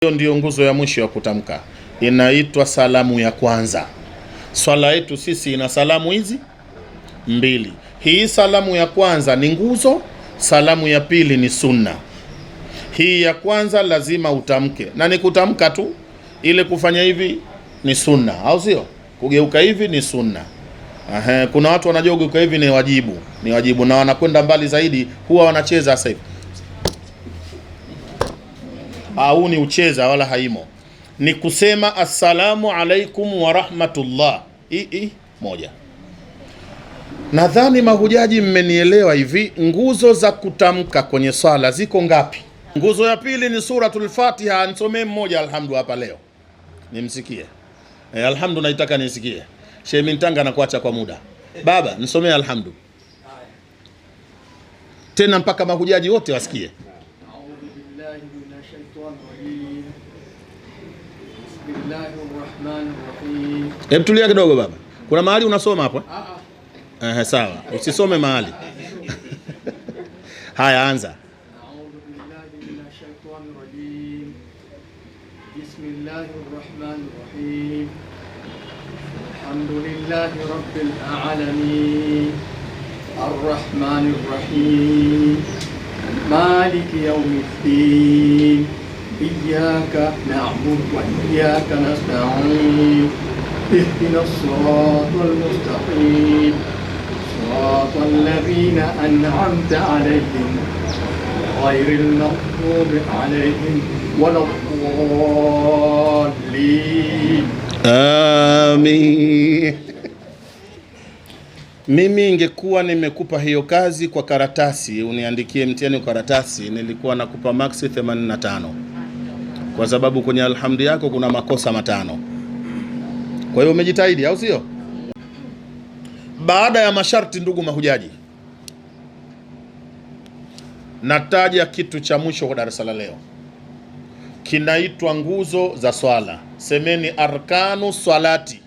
Hiyo ndiyo nguzo ya mwisho ya kutamka, inaitwa salamu ya kwanza. Swala yetu sisi ina salamu hizi mbili. Hii salamu ya kwanza ni nguzo, salamu ya pili ni sunna. Hii ya kwanza lazima utamke, na ni kutamka tu, ile kufanya hivi ni sunna, au sio? Kugeuka hivi ni sunna. Kuna watu wanajua kugeuka hivi ni wajibu, na wanakwenda mbali zaidi, huwa wanacheza sasa hivi. Au ni ucheza wala haimo. Ni kusema assalamu alaikum wa rahmatullah. Moja. Nadhani mahujaji mmenielewa hivi. Nguzo za kutamka kwenye swala ziko ngapi? Nguzo ya pili ni suratul Fatiha. Nisomee mmoja alhamdu hapa leo, nimsikie. Alhamdu naitaka nisikie. Sheikh Mintanga na kuacha kwa muda. Baba nisomee alhamdu tena mpaka mahujaji wote wasikie. Hebu tulia kidogo baba. Kuna mahali unasoma hapo? Sawa. Usisome mahali. Haya, anza. Bismillahirrahmanirrahim. Alhamdulillahi rabbil alamin. Arrahmanirrahim. Maliki yawmiddin. إياك نعبد وإياك نستعين اهدنا الصراط المستقيم صراط الذين أنعمت عليهم غير المغضوب عليهم ولا الضالين آمين. Mimi ingekuwa nimekupa hiyo kazi kwa karatasi, uniandikie mtihani kwa karatasi, nilikuwa nakupa max 85. Kwa sababu kwenye alhamdu yako kuna makosa 5. Kwa hiyo umejitahidi, au sio? Baada ya masharti, ndugu mahujaji, nataja kitu cha mwisho kwa darasa la leo. Kinaitwa nguzo za swala. Semeni arkanu swalati.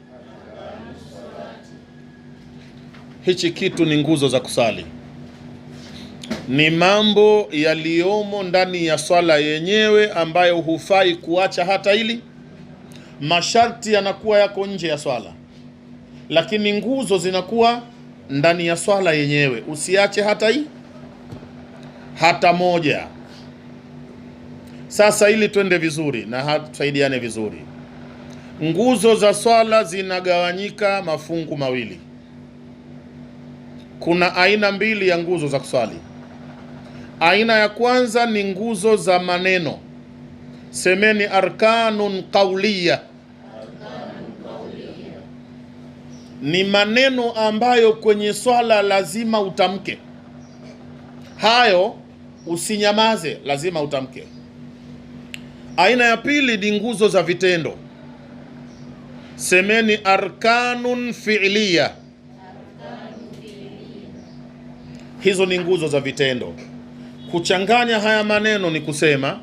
Hichi kitu ni nguzo za kusali. Ni mambo yaliyomo ndani ya swala yenyewe ambayo hufai kuacha hata ili. Masharti yanakuwa yako nje ya swala, lakini nguzo zinakuwa ndani ya swala yenyewe. Usiache hata moja. Sasa ili twende vizuri na tusaidiane vizuri, nguzo za swala zinagawanyika mafungu mawili. Kuna aina mbili ya nguzo za kuswali. Aina ya kwanza ni nguzo za maneno. Semeni arkanun qawliya. Ni maneno ambayo kwenye swala lazima utamke. Hayo usinyamaze, lazima utamke. Aina ya pili ni nguzo za vitendo. Semeni arkanun fi'liya. Hizo ni nguzo za vitendo. Kuchanganya haya maneno ni kusema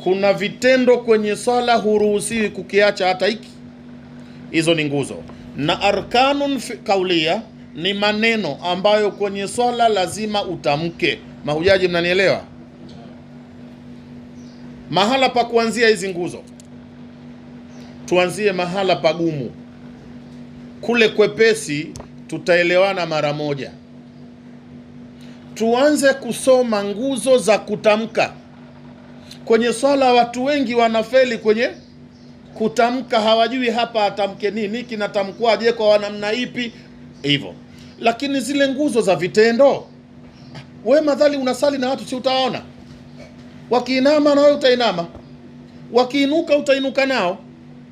kuna vitendo kwenye swala huruhusiwi kukiacha hata hiki. Hizo ni nguzo. Na arkanun kaulia ni maneno ambayo kwenye swala lazima utamke. Mahujaji mnanielewa? Mahala pa kuanzia hizi nguzo, tuanzie mahala pagumu. Kule kwepesi tutaelewana mara moja. Tuanze kusoma nguzo za kutamka. Kwenye swala watu wengi wanafeli kwenye kutamka, hawajui hapa atamke nini, kinatamkwaje, kwa namna ipi hivyo. Lakini zile nguzo za vitendo, we madhali unasali na watu, si utaona wakiinama na wewe utainama, wakiinuka utainuka nao,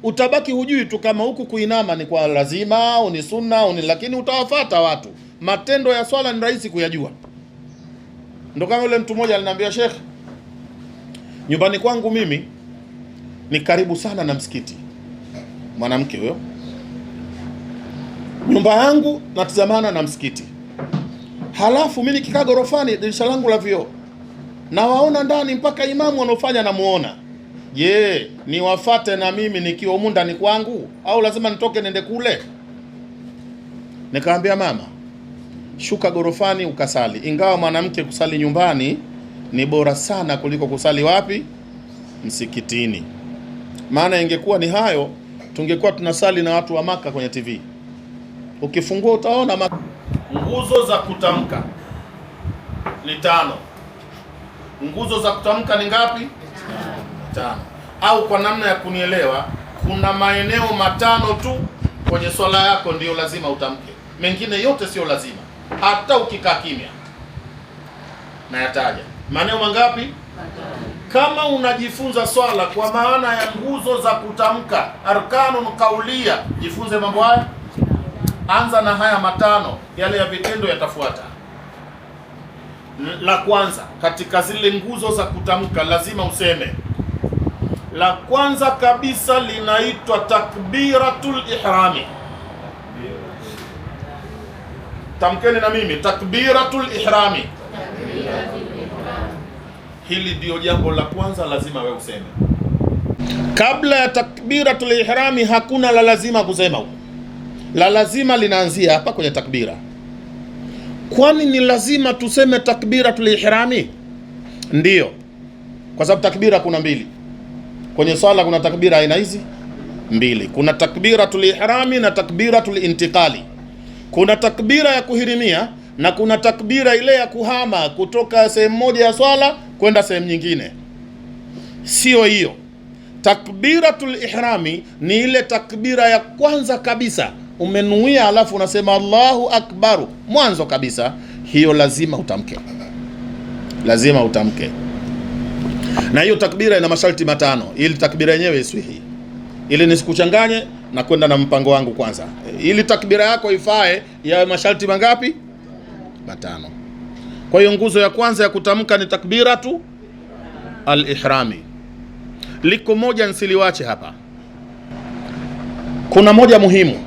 utabaki hujui tu kama huku kuinama ni kwa lazima au ni sunna au ni, lakini utawafuata watu. Matendo ya swala ni rahisi kuyajua. Ndo kama yule mtu mmoja aliniambia, Sheikh, nyumbani kwangu mimi ni karibu sana na msikiti. Mwanamke huyo, nyumba yangu natazamana na msikiti. Halafu mimi nikikaa gorofani, dirisha langu la vioo, na waona ndani mpaka imamu wanaofanya namuona. Je, niwafate na mimi nikiwa humu ndani kwangu, au lazima nitoke nende kule? Nikamwambia mama, shuka gorofani ukasali. Ingawa mwanamke kusali nyumbani ni bora sana kuliko kusali wapi? Msikitini. Maana ingekuwa ni hayo, tungekuwa tunasali na watu wa Maka kwenye TV. Ukifungua utaona nguzo za kutamka ni 5. Nguzo za kutamka ni ngapi? 5. Au kwa namna ya kunielewa, kuna maeneo 5 tu kwenye swala yako ndio lazima utamke, mengine yote sio lazima, hata ukikaa kimya. Na yataja maeneo mangapi? Kama unajifunza swala kwa maana ya nguzo za kutamka, arkanun kaulia, jifunze mambo haya. Anza na haya 5, yale ya vitendo yatafuata. La kwanza katika zile nguzo za kutamka lazima useme. La kwanza kabisa linaitwa takbiratul ihrami. Tamkeni na mimi, takbiratul ihrami. Hili ndio jambo la kwanza lazima wewe useme. Kabla ya takbiratul ihrami hakuna la lazima kusema huko. La lazima linaanzia hapa kwenye takbira. Kwani ni lazima tuseme takbiratul ihrami? Ndiyo, kwa sababu takbira kuna 2 kwenye swala. Kuna takbira aina hizi 2, kuna takbiratul ihrami na takbiratul intiqali. Kuna takbira ya kuhirimia na kuna takbira ile ya kuhama kutoka sehemu moja ya swala kwenda sehemu nyingine. Sio hiyo. Takbiratul ihrami ni ile takbira ya kwanza kabisa, umenuia alafu unasema Allahu akbaru mwanzo kabisa. Hiyo lazima utamke, lazima utamke. Na hiyo takbira ina masharti 5 ili takbira yenyewe iswihi, ili nisikuchanganye na kwenda na mpango wangu kwanza. Ili takbira yako ifae ya masharti mangapi? 5. Kwa hiyo nguzo ya kwanza ya kutamka ni takbiratu al-ihrami. Liko moja nsiliwache hapa, kuna moja muhimu,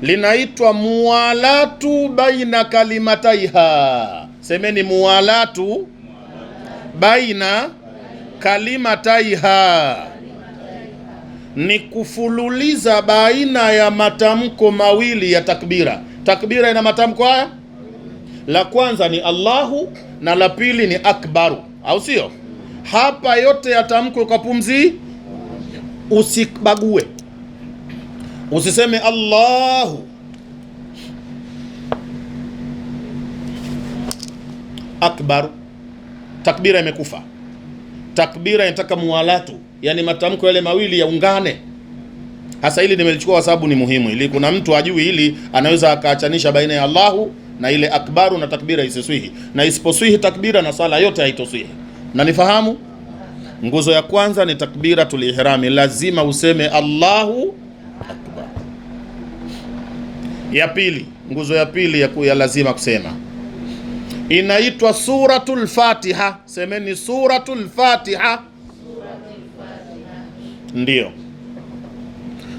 linaitwa muwalatu baina kalimataiha. Semeni muwalatu baina kalimataiha. Ni kufululiza baina ya matamko mawili ya takbira. Takbira ina matamko haya, la kwanza ni Allahu na la pili ni akbaru, au sio? Hapa yote yatamkwe kwa pumzi, usibague. Usiseme Allahu akbar, takbira imekufa. Takbira inataka muwalatu, yani matamko yale mawili yaungane. Hasa hili nimelichukua kwa sababu ni muhimu, ili kuna mtu ajui hili anaweza akaachanisha baina ya Allahu na ile akbaru na takbira isiswihi, na isiposwihi takbira na swala yote haitoswihi. Na nifahamu, nguzo ya kwanza ni takbiratul ihrami, lazima useme Allahu akbar. Ya pili, nguzo ya pili ya lazima kusema inaitwa suratul Fatiha. Semeni suratul Fatiha. Ndio,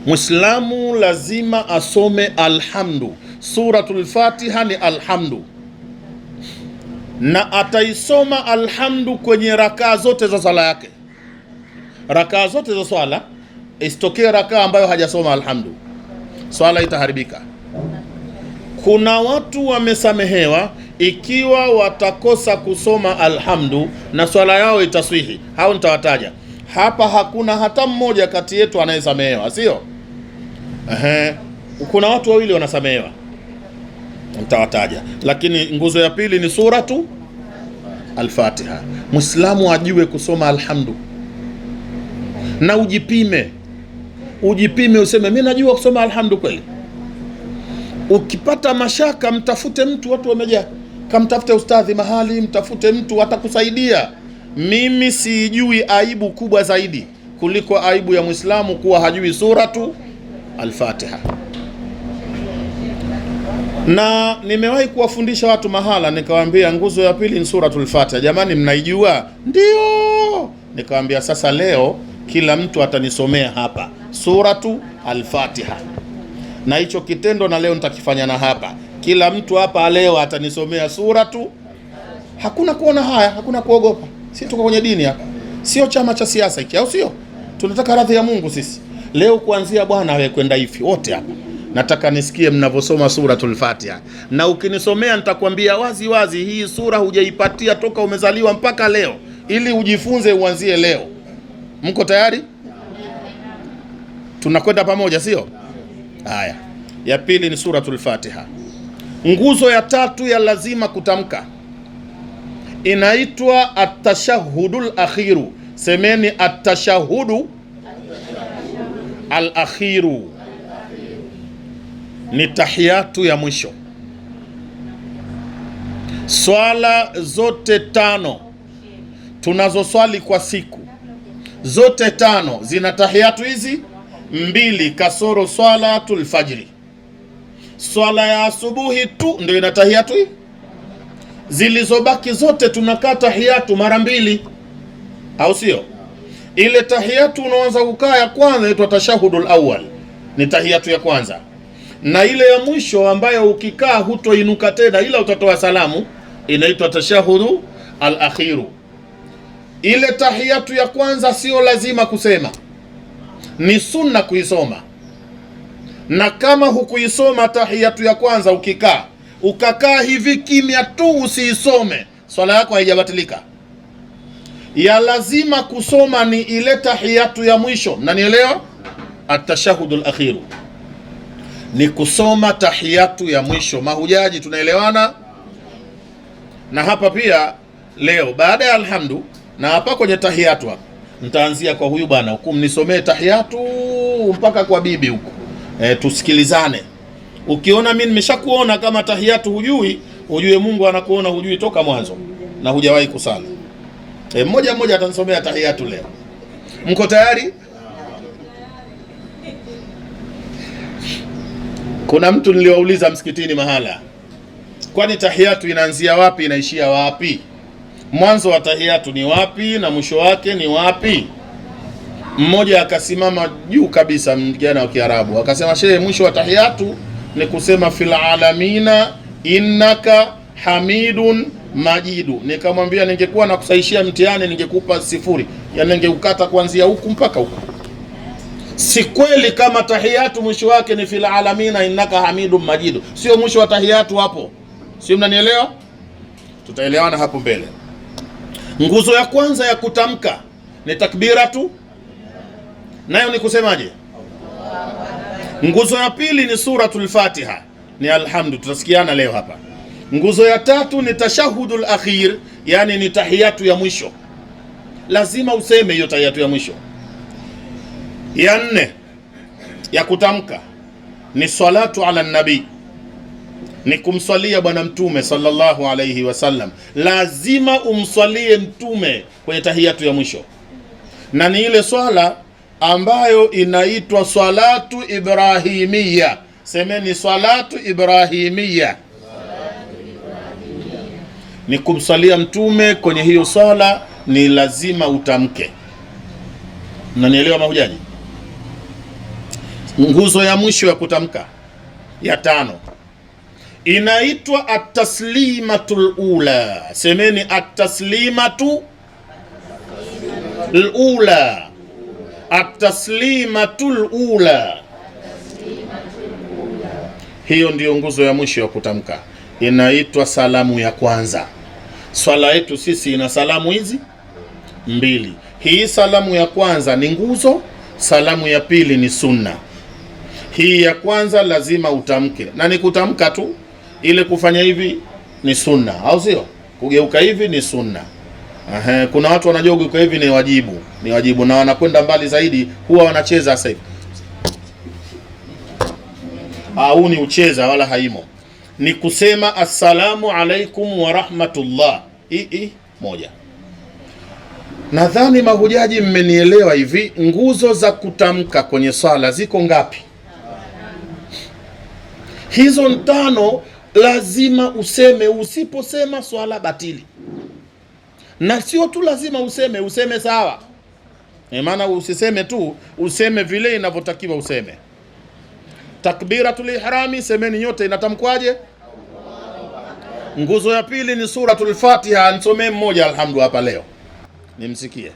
Muislamu lazima asome alhamdu. Suratul Fatiha ni alhamdu, na ataisoma alhamdu kwenye rakaa zote za swala yake. Rakaa zote za swala, isitokee rakaa ambayo hajasoma alhamdu, swala itaharibika. Kuna watu wamesamehewa ikiwa watakosa kusoma alhamdu na swala yao itaswihi. Hao nitawataja hapa. Hakuna hata mmoja kati yetu anayesamehewa, sio? Kuna watu 2 wanasamehewa, nitawataja. Lakini nguzo ya pili ni suratu al-Fatiha. Muislamu ajue kusoma alhamdu, na ujipime useme mimi najua kusoma alhamdu kweli. Ukipata mashaka, mtafute mtu, watu wamejaa, kamtafute ustadhi mahali, mtafute mtu atakusaidia. Mimi sijui aibu kubwa zaidi kuliko aibu ya Muislamu kuwa hajui suratu al-Fatiha. Na nimewahi kuwafundisha watu mahala, nikawaambia nguzo ya pili ni suratul Fatiha. Jamani, mnaijua? Ndio. Nikawaambia sasa leo kila mtu atanisomea hapa suratu al-Fatiha, na hicho kitendo na leo nitakifanya na hapa. Kila mtu hapa leo atanisomea suratu. Hakuna kuona haya, hakuna kuogopa. Sisi tuko kwenye dini hapa, sio chama cha siasa hiki, au sio? Tunataka radhi ya Mungu sisi. Leo kuanzia bwana wewe kwenda hivi wote hapa, nataka nisikie mnavyosoma suratul Fatiha. Na ukinisomea nitakwambia wazi wazi, hii sura hujaipatia toka umezaliwa mpaka leo, ili ujifunze uanzie leo. Mko tayari? Tunakwenda pamoja, sio? Haya, ya pili ni suratul Fatiha. Nguzo ya tatu ya lazima kutamka inaitwa at-tashahhudul akhiru. Semeni at-tashahhudu al-akhiru, ni tahiyatu ya mwisho. Swala zote tano tunazoswali kwa siku, zote tano zina tahiyatu hizi mbili, kasoro swalatul fajri. Swala ya asubuhi tu ndio ina tahiyatu hii, zilizobaki zote tunakaa tahiyatu mara mbili, au sio? Ile tahiyatu unaanza kukaa ya kwanza inaitwa tashahudul awwal, ni tahiyatu ya kwanza, na ile ya mwisho ambayo ukikaa hutoinuka tena ila utatoa salamu inaitwa tashahudu al-akhiru. Ile tahiyatu ya kwanza sio lazima kusema, ni sunna kuisoma, na kama hukuisoma tahiyatu ya kwanza ukakaa hivi kimya tu usiisome, swala yako haijabatilika. Ya lazima kusoma ni ile tahiyatu ya mwisho, na nielewa at-tashahudul akhiru ni kusoma tahiyatu ya mwisho. Mahujaji tunaelewana? Na hapa pia leo baada ya alhamdu na hapa kwenye tahiyatu hapa nitaanzia kwa huyu bwana huku, mnisomee tahiyatu mpaka kwa bibi huko, tusikilizane. Ukiona mimi nimeshakuona kama tahiyatu hujui, ujue Mungu anakuona hujui toka mwanzo na hujawahi kusali. Mmoja mmoja atanisomea tahiyatu leo. Mko tayari? Kuna mtu niliwauliza msikitini mahala, kwani tahiyatu inaanzia wapi inaishia wapi? Mwanzo wa tahiyatu ni wapi na mwisho wake ni wapi? Mmoja akasimama juu kabisa, mjana wa Kiarabu, akasema, shehe, mwisho wa tahiyatu ni kusema fil alamina innaka hamidun majidu. Nikamwambia ningekuwa na kusaishia mtihani ningekupa 0, yani ningeukata kuanzia huku mpaka huku. Si kweli kama tahiyatu mwisho wake ni fil alamina innaka hamidun majidu, sio mwisho wa tahiyatu hapo. Sio, mnanielewa? Tutaelewana hapo mbele. Nguzo ya kwanza ya kutamka ni takbiratu, nayo ni kusemaje? Nguzo ya pili ni suratul Fatiha, ni alhamdu, tutasikiana leo hapa. Nguzo ya tatu ni tashahudul akhir, yani ni tahiyatu ya mwisho, lazima useme hiyo tahiyatu ya mwisho. Ya nne ya kutamka ni salatu ala nabi, ni kumswalia bwana mtume sallallahu alayhi wasallam. Lazima umswalie mtume kwenye tahiyatu ya mwisho, na ni ile swala ambayo inaitwa salatu ibrahimia. Semeni salatu ibrahimia. Ni kumswalia mtume kwenye hiyo swala, ni lazima utamke. Mnanielewa mahujaji? Nguzo ya mwisho ya kutamka ya tano inaitwa at-taslimatul ula. Semeni at-taslimatu al-ula. At-taslimatul ula, hiyo ndiyo nguzo ya mwisho ya kutamka, inaitwa salamu ya kwanza. Swala yetu sisi ina salamu hizi mbili. Hii salamu ya kwanza ni nguzo, salamu ya pili ni sunna. Hii ya kwanza lazima utamke, na ni kutamka tu, ile kufanya hivi ni sunna, au sio? Kugeuka hivi ni sunna. Kuna watu wanajogeuka hivi ni wajibu, na wanakwenda mbali zaidi, huwa wanacheza sasa hivi. Huu ni ucheza wala haimo. Ni kusema assalamu alaikum wa rahmatullah. Moja. Nadhani mahujaji mmenielewa hivi. Nguzo za kutamka kwenye swala ziko ngapi? Hizo 5 lazima useme. Usiposema swala batili. Na sio tu lazima useme sawa. Maana usiseme tu, useme vile inavyotakiwa useme. Takbiratul ihrami, semeni nyote, inatamkwaje? Nguzo ya pili ni suratul Fatiha. Nisomee mmoja alhamdu hapa leo nimsikie.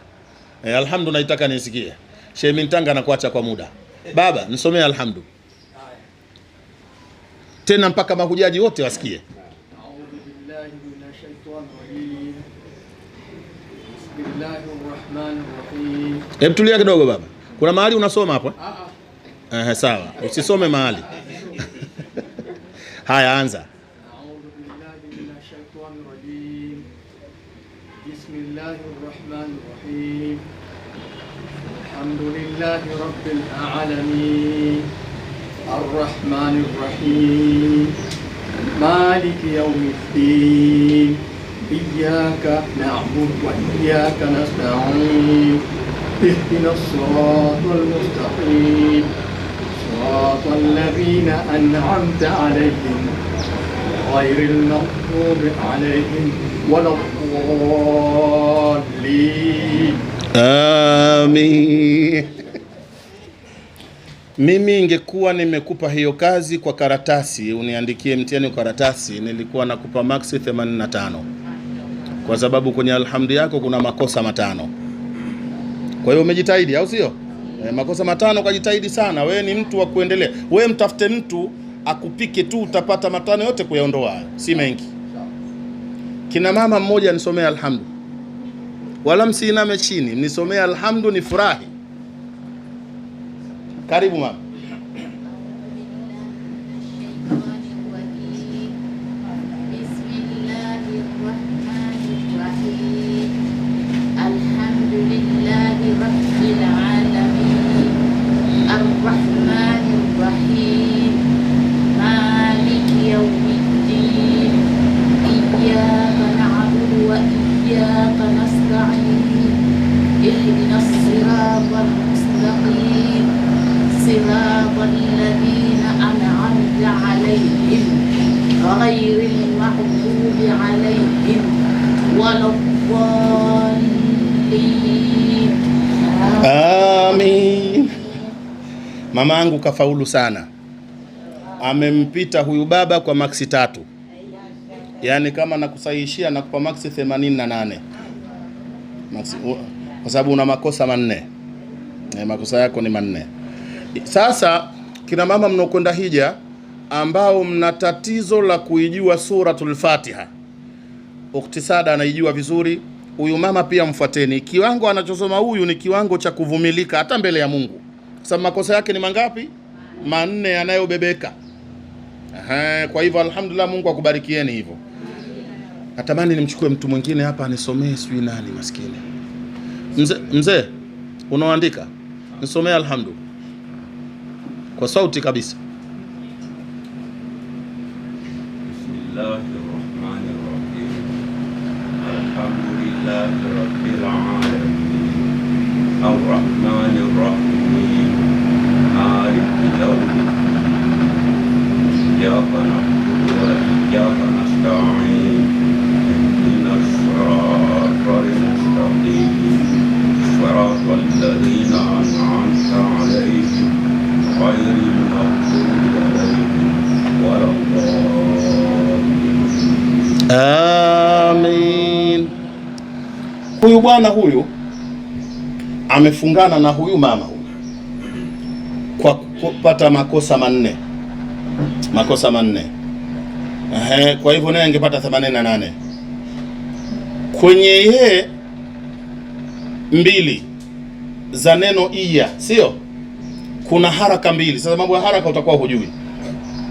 Alhamdu naitaka nisikie. Sheikh Mintanga anakuacha kwa muda. Baba, nisomee alhamdu tena mpaka mahujaji wote wasikie. Hebu tulia kidogo baba. Kuna mahali unasoma hapo? Sawa, usisome mahali. Haya, anza. A'udhu billahi minash shaitani rajim. Bismillahir rahmanir rahim. Alhamdulillahi rabbil alamin. Arrahmanir rahim. Maliki yawmiddin. Iyyaka na'budu wa iyyaka nasta'in. Ihdinas siratal mustaqim. صراط الذين أنعمت عليهم غير المغضوب عليهم ولا الضالين. Amin. Mimi ingekuwa nimekupa hiyo kazi kwa karatasi, uniandikie mtihani kwa karatasi, nilikuwa nakupa max 85. Kwa sababu kwenye alhamdu yako kuna makosa 5. Kwa hiyo umejitahidi, au sio? Makosa 5 kwa jitahidi sana. Wewe ni mtu wa kuendelea. Wewe mtafute mtu akupike tu, utapata 5 yote kuyaondoa, si mengi. Kina mama mmoja nisomee alhamdu. Wala msiiname chini, nisomee alhamdu ni furahi. Karibu mama. اهدنا الصراط المستقيم صراط الذين أنعمت عليهم غير المغضوب عليهم ولا الضالين. Amin. Mama yangu kafaulu sana, amempita huyu baba kwa maksi 3. Yaani kama nakusahihishia nakupa maksi 88 kwa sababu una makosa 4. Makosa yako ni 4. Sasa kina mama mnaokwenda hija ambao mna tatizo la kuijua suratul Fatiha, Ukhti Sada anaijua vizuri. Huyu mama pia mfuateni. Kiwango anachosoma huyu ni kiwango cha kuvumilika hata mbele ya Mungu. Sababu makosa yake ni mangapi? 4 yanayobebeka. Kwa hivyo alhamdulillah, Mungu akubarikieni hivyo. Natamani nimchukue mtu mwingine hapa anisomee, sijui nani maskini. Mzee, unaoandika nisomee alhamdu kwa sauti kabisa. Bismillahirrahmanirrahim. Alhamdulillahi rabbil alamin. Arrahmanirrahim. Maliki yawmiddin. Iyyaka na'budu wa iyyaka nasta'in. Ihdinas siratal mustaqim. صراط الذين أنعمت عليهم غير المغضوب عليهم ولا الضالين. Amin. Huyu bwana huyu amefungana na huyu mama huyu kwa kupata makosa 4. Makosa 4. Kwa hivyo naye angepata 88. Kwenye ye 2 za neno iya, sio? Kuna haraka 2. Sasa mambo ya haraka utakuwa hujui.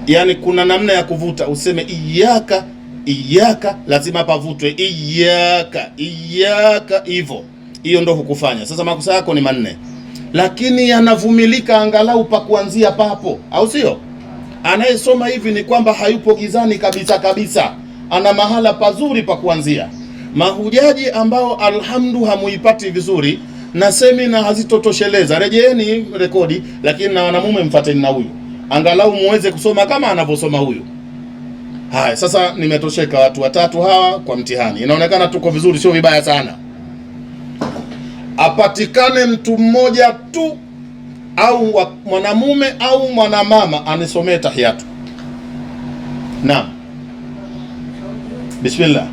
Yaani kuna namna ya kuvuta, useme iyaka, iyaka, lazima pavutwe iyaka, iyaka hivyo. Hiyo ndio hukufanya. Sasa makosa yako ni 4. Lakini yanavumilika angalau pa kuanzia papo, au sio? Anayesoma hivi ni kwamba hayupo gizani kabisa kabisa. Ana mahala pazuri pa kuanzia. Mahujaji ambao alhamdu hamuipati vizuri na semina hazitotosheleza, rejeeni rekodi, lakini na wanamume mfateni na huyu, angalau muweze kusoma kama anavyosoma huyu. Haya, sasa nimetosheka watu 3 hawa kwa mtihani. Inaonekana tuko vizuri, sio vibaya sana. Apatikane mtu mmoja tu, au mwanamume au mwanamama, anisomee tahiyatu. Naam. Bismillah.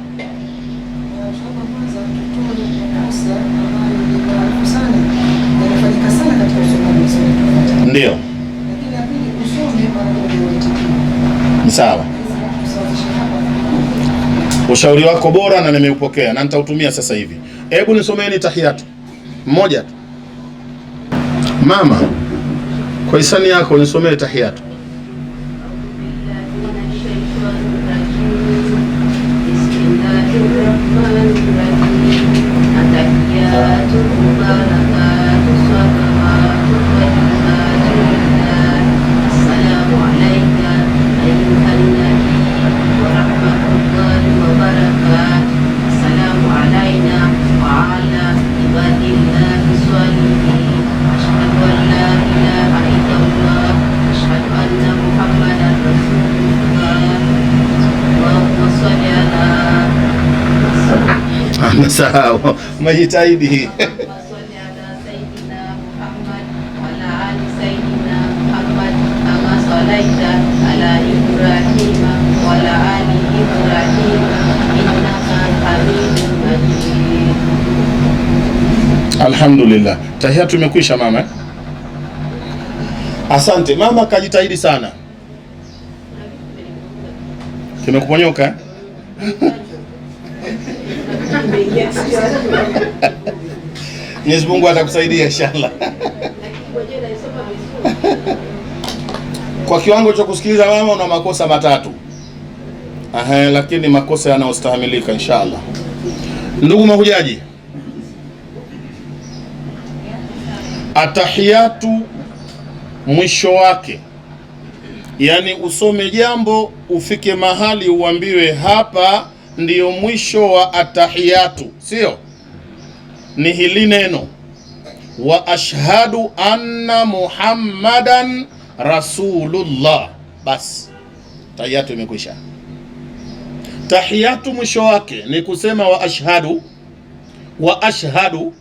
Ndio. Sawa. Ushauri wako bora na nimeupokea na nitautumia sasa hivi. Hebu nisomeeni tahiyatu mmoja tu. Mama, Kwa hisani yako nisomee tahiyatu. Sawa, umejitahidi. Alhamdulillah, tahiyatu imekwisha mama. Asante mama, kajitahidi sana. Kimekuponyoka? Mwenyezi Mungu atakusaidia inshallah. Kwa kiwango cha kusikiliza mama una makosa matatu. Lakini makosa yanayostahimilika inshallah. Ndugu mahujaji, atahiyatu mwisho wake, yani usome jambo ufike mahali uambiwe hapa ndiyo mwisho wa atahiyatu, sio? Ni hili neno wa ashhadu anna Muhammadan Rasulullah, basi tahiyatu imekwisha. Tahiyatu mwisho wake ni kusema wa ashhadu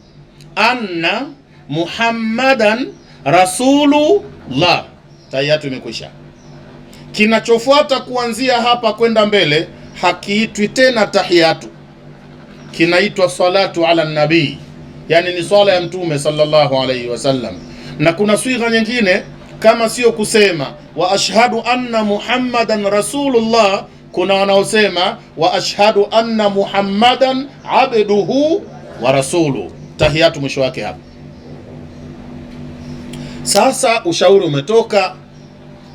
anna Muhammadan Rasulullah, tahiyatu imekwisha. Kinachofuata kuanzia hapa kwenda mbele hakiitwi tena tahiyatu, kinaitwa salatu ala nabii, yani ni swala ya mtume sallallahu alayhi wasallam. Na kuna swigha nyingine kama sio kusema wa ashhadu anna Muhammadan Rasulullah, kuna wanaosema wa ashhadu anna Muhammadan abduhu wa rasuluhu. Tahiyatu mwisho wake hapa. Sasa ushauri umetoka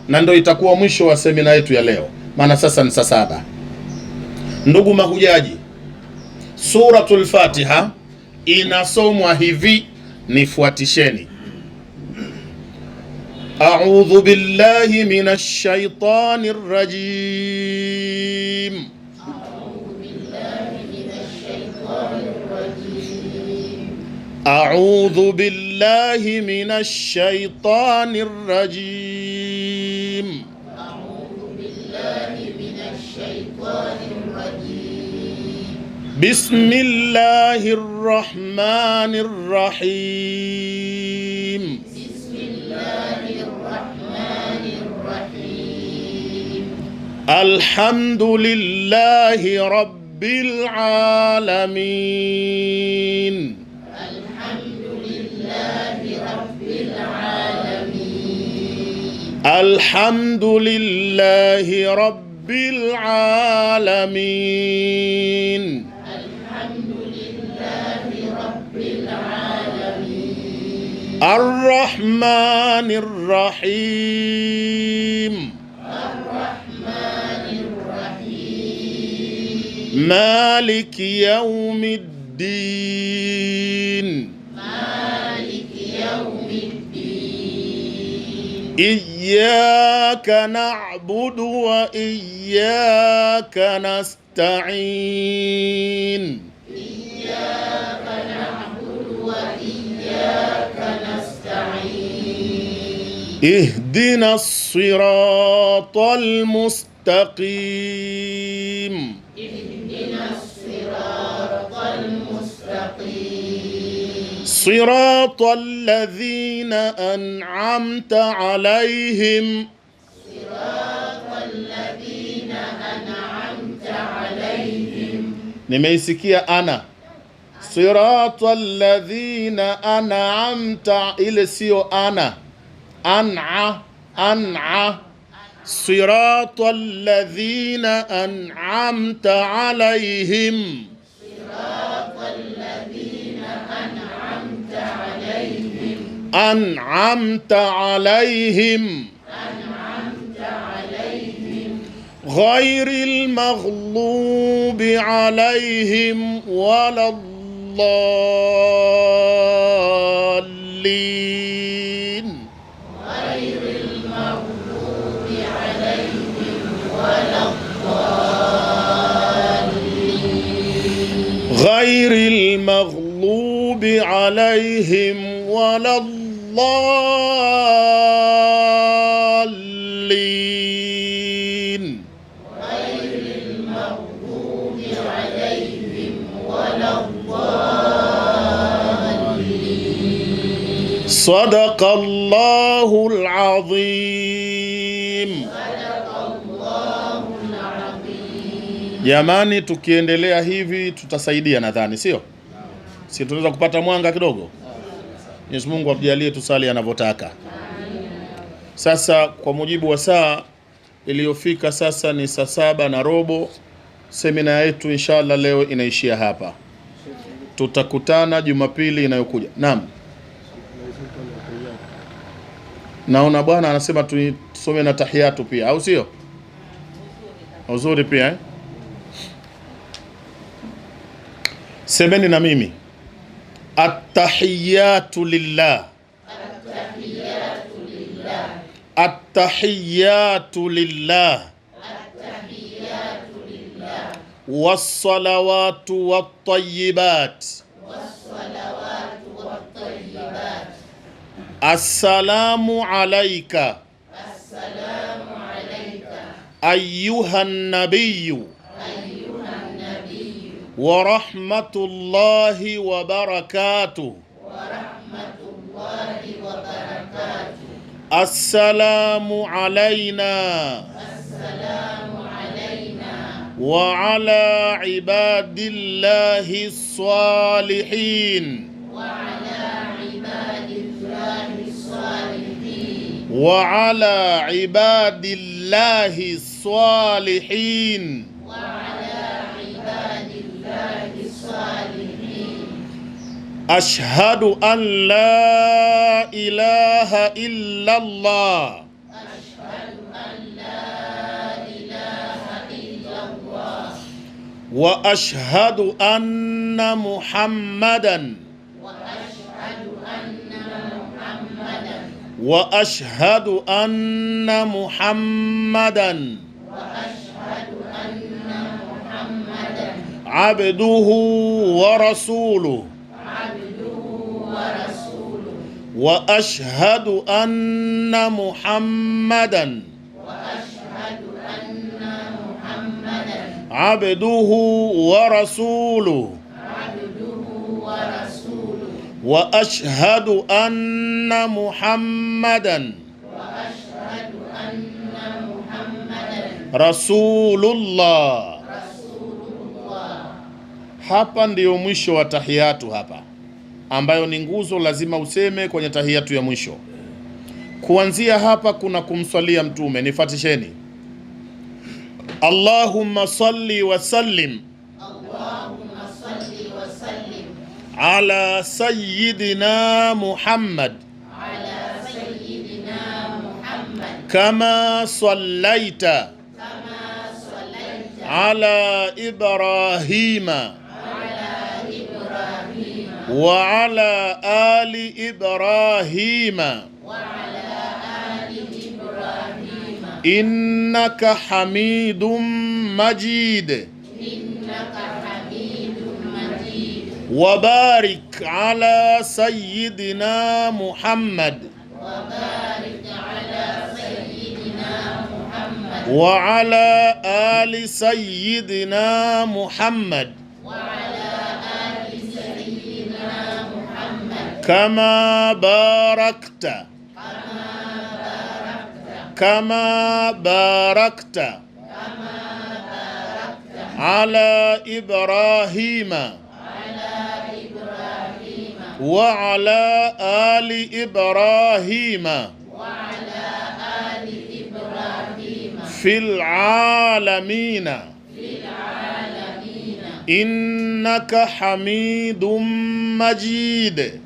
na ndio itakuwa mwisho wa semina yetu ya leo, maana sasa ni saa 7. Ndugu mahujaji, Suratul Fatiha inasomwa hivi, nifuatisheni. A'udhu billahi minash shaitanir rajim. A'udhu billahi minash shaitanir rajim. Bismillahir rahmanir rahim. Alhamdulillahi rabbil alamin. Alhamdulillahi rabbil alamin. Ar-Rahmanir Rahim. Maliki yawmiddin. Iyyaka na'budu wa iyyaka nasta'in. اهدنا الصراط المستقيم. صراط الذين أنعمت عليهم. Nimeisikia ana صراط الذين أنعمت, ile sio ana an'a. صراط الذين أنعمت عليهم. an'amta alaihim ghairil maghlubi alaihim waladdallin. Ghairil maghlubi alaihim waladdallin. Sadaqallahul azim. Jamani, tukiendelea hivi tutasaidia, nadhani sio? Si tunaweza kupata mwanga kidogo? Mwenyezi Mungu atujalie tusali anavyotaka. Sasa kwa mujibu wa saa iliyofika sasa ni saa 7:15. Semina yetu inshallah leo inaishia hapa. Tutakutana Jumapili inayokuja. Naam. Naona bwana anasema tusome na tahiyatu pia, au sio? Uzuri pia Semeni na mimi. At-tahiyatu lillah. At-tahiyatu lillah. At-tahiyatu lillah. At-tahiyatu lillah. Was-salawatu wat-tayyibat. Was-salawatu wat-tayyibat. Assalamu alayka. Assalamu alayka. Ayyuhan nabiyyu. Wa rahmatullahi wa barakatuh. Assalamu alayna. Wa ala ibadillahi salihin. Wa ala ibadillahi salihin. Ashhadu an la ilaha illallah. Ashhadu an la ilaha illallah. Wa ashhadu anna Muhammadan. Wa ashhadu anna Muhammadan. Wa ashhadu anna Muhammadan. Wa ashhadu anna Muhammadan. Abduhu wa rasuluhu. وأشهد أن محمدا عبده ورسوله وأشهد أن محمدا رسول الله. Hapa ndio mwisho wa tahiyatu hapa, ambayo ni nguzo lazima useme kwenye tahiyatu ya mwisho. Kuanzia hapa kuna kumswalia mtume, nifatisheni. Allahumma salli wa sallim. Allahumma salli wa sallim ala sayyidina Muhammad. Ala sayyidina Muhammad. Kama sallaita. Kama sallaita ala Ibrahima. وعلى آل إبراهيم إنك حميد مجيد. وبارك على سيدنا محمد وعلى آل سيدنا محمد كما باركت على إبراهيم وعلى آل إبراهيم في العالمين إنك حميد مجيد.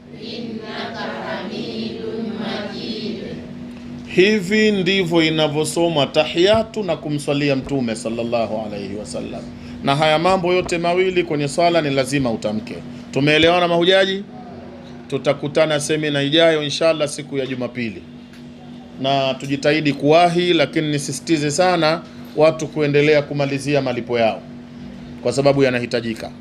Hivi ndivyo inavyosomwa tahiyatu na kumswalia Mtume sallallahu alaihi wasallam. Na haya mambo yote mawili kwenye swala ni lazima utamke. Tumeelewana mahujaji? Tutakutana semina ijayo inshallah siku ya Jumapili, na tujitahidi kuwahi, lakini nisisitize sana watu kuendelea kumalizia malipo yao kwa sababu yanahitajika.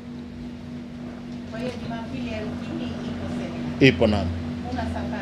Kwa hiyo Jumapili ya wiki hii ipo semina. Ipo nani? Una safari.